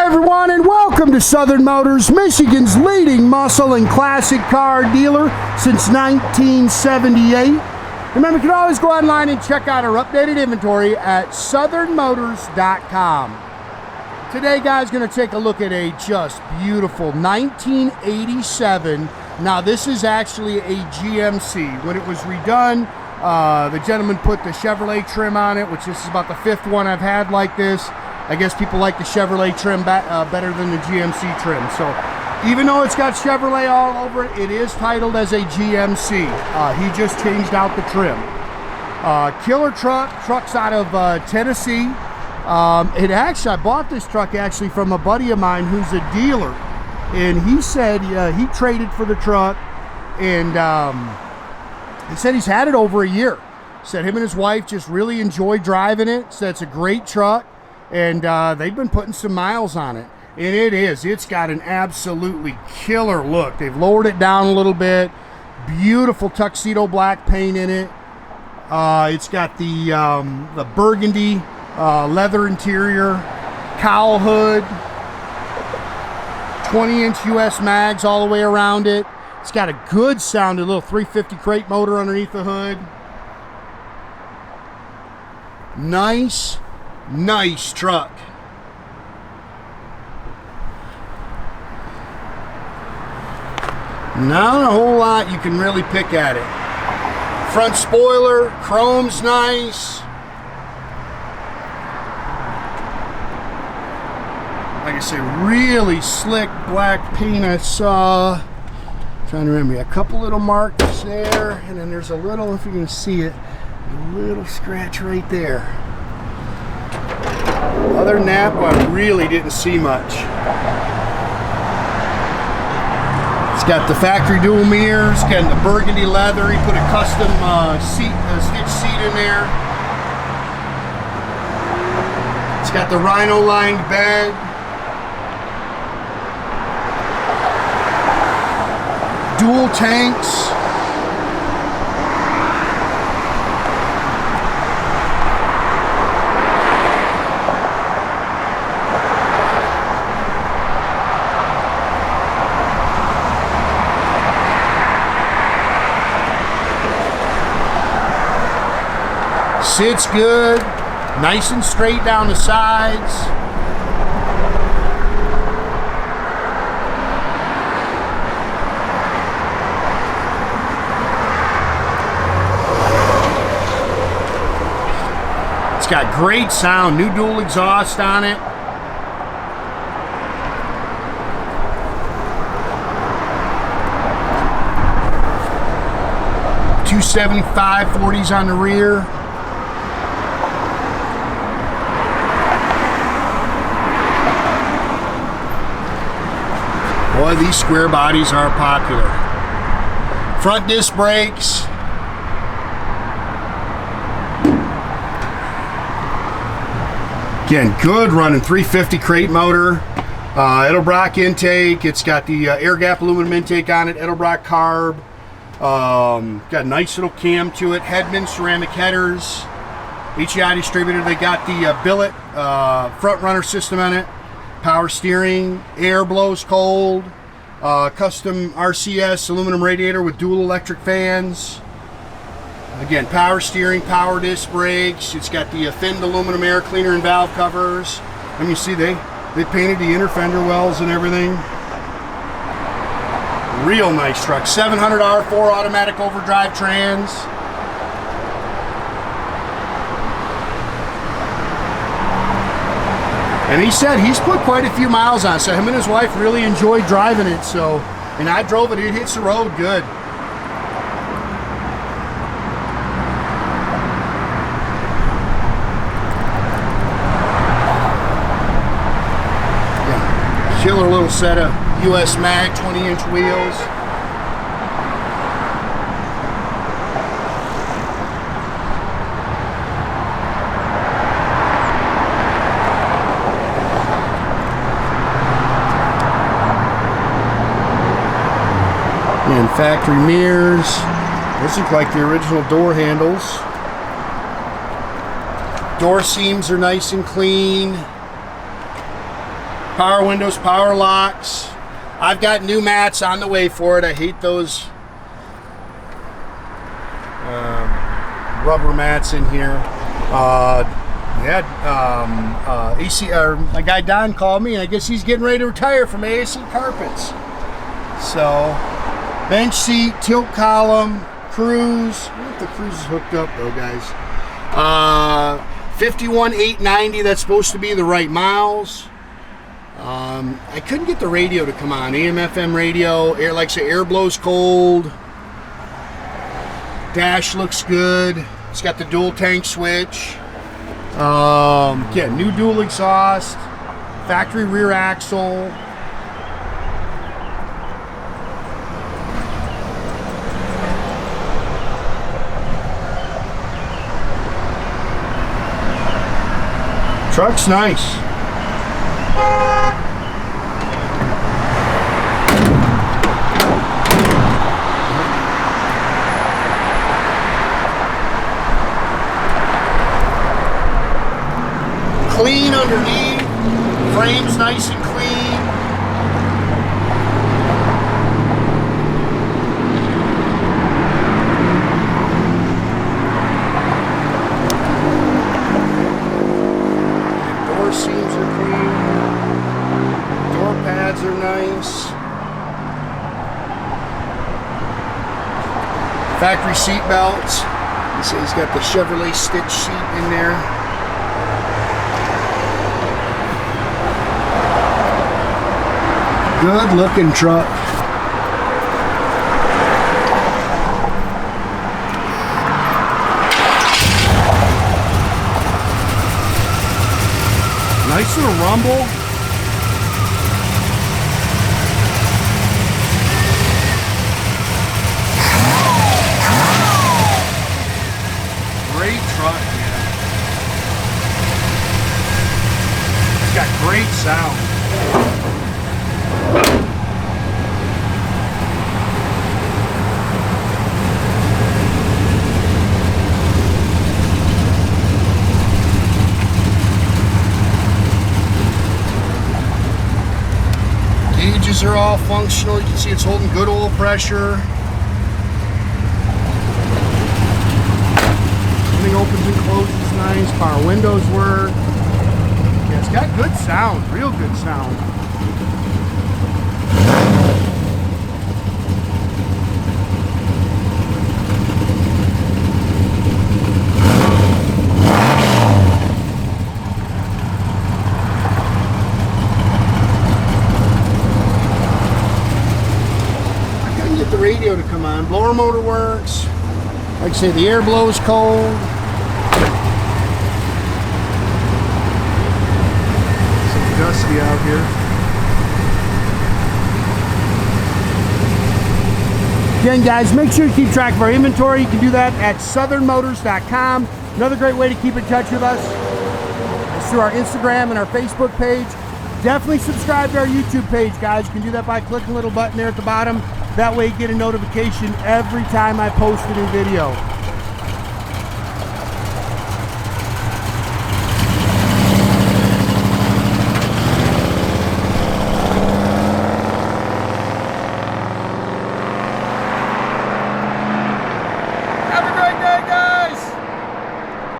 everyone, and welcome to Southern Motors, Michigan's leading muscle and classic car dealer since 1978. Remember, you can always go online and check out our updated inventory at southernmotors.com. Today, guys, going to take a look at a just beautiful 1987. Now, this is actually a GMC. When it was redone, the gentleman put the Chevrolet trim on it, which this is about the fifth one I've had like this. I guess people like the Chevrolet trim better than the GMC trim. So even though it's got Chevrolet all over it, it is titled as a GMC. He just changed out the trim. Killer truck's out of Tennessee. I bought this truck actually from a buddy of mine who's a dealer. And he said he traded for the truck, and he said he's had it over a year. Said him and his wife just really enjoy driving it. Said it's a great truck. And they've been putting some miles on it. And it's got an absolutely killer look. They've lowered it down a little bit. Beautiful tuxedo black paint in it. It's got the burgundy leather interior, cowl hood, 20-inch US mags all the way around it. It's got a good sounding little 350 crate motor underneath the hood. Nice truck. Not a whole lot you can really pick at it. Front spoiler, chrome's nice. Like I say, really slick black paint. I saw, trying to remember, a couple little marks there, and then there's a little, if you can see it, a little scratch right there. Other than that, well, I really didn't see much. It's got the factory dual mirrors, got the burgundy leather. He put a custom stitched seat in there. It's got the Rhino lined bed. Dual tanks. Sits good, nice and straight down the sides. It's got great sound, new dual exhaust on it. .275 40s on the rear. Boy, these square bodies are popular. Front disc brakes. Again, good running 350 crate motor. Edelbrock intake. It's got the air gap aluminum intake on it. Edelbrock carb. Got a nice little cam to it. Hedman ceramic headers. HEI distributor. They got the billet front runner system on it. Power steering, air blows cold, custom RCS aluminum radiator with dual electric fans. Again, power steering, power disc brakes. It's got the thinned aluminum air cleaner and valve covers. And you see they painted the inner fender wells and everything. Real nice truck. 700 R4 automatic overdrive trans. And he said he's put quite a few miles on it. So him and his wife really enjoyed driving it. So, and I drove it, it hits the road good. Yeah. Killer little set of US mag 20-inch wheels. And factory mirrors. Those look like the original door handles. Door seams are nice and clean. Power windows, power locks. I've got new mats on the way for it. I hate those rubber mats in here. AC, my guy Don called me, and I guess he's getting ready to retire from ASC Carpets. So, bench seat, tilt column, cruise. I don't know if the cruise is hooked up though, guys. 51,890. That's supposed to be the right miles. I couldn't get the radio to come on. AM/FM radio. Air, like I say, air blows cold. Dash looks good. It's got the dual tank switch. Yeah, new dual exhaust. Factory rear axle. Truck's nice. Clean underneath, frame's nice and clean. Door seams are clean. Door pads are nice. Factory seat belts. You see he's got the Chevrolet stitch seat in there. Good looking truck. Nice little rumble. Great truck, man. It's got great sound. Gauges are all functional. You can see it's holding good oil pressure. Everything opens and closes nice. Power windows work. Yeah, it's got good sound, real good sound. The radio to come on. Blower motor works. Like I say, the air blows cold. It's dusty out here. Again, guys, make sure you keep track of our inventory. You can do that at southernmotors.com. Another great way to keep in touch with us is through our Instagram and our Facebook page. Definitely subscribe to our YouTube page, guys. You can do that by clicking the little button there at the bottom. That way you get a notification every time I post a new video.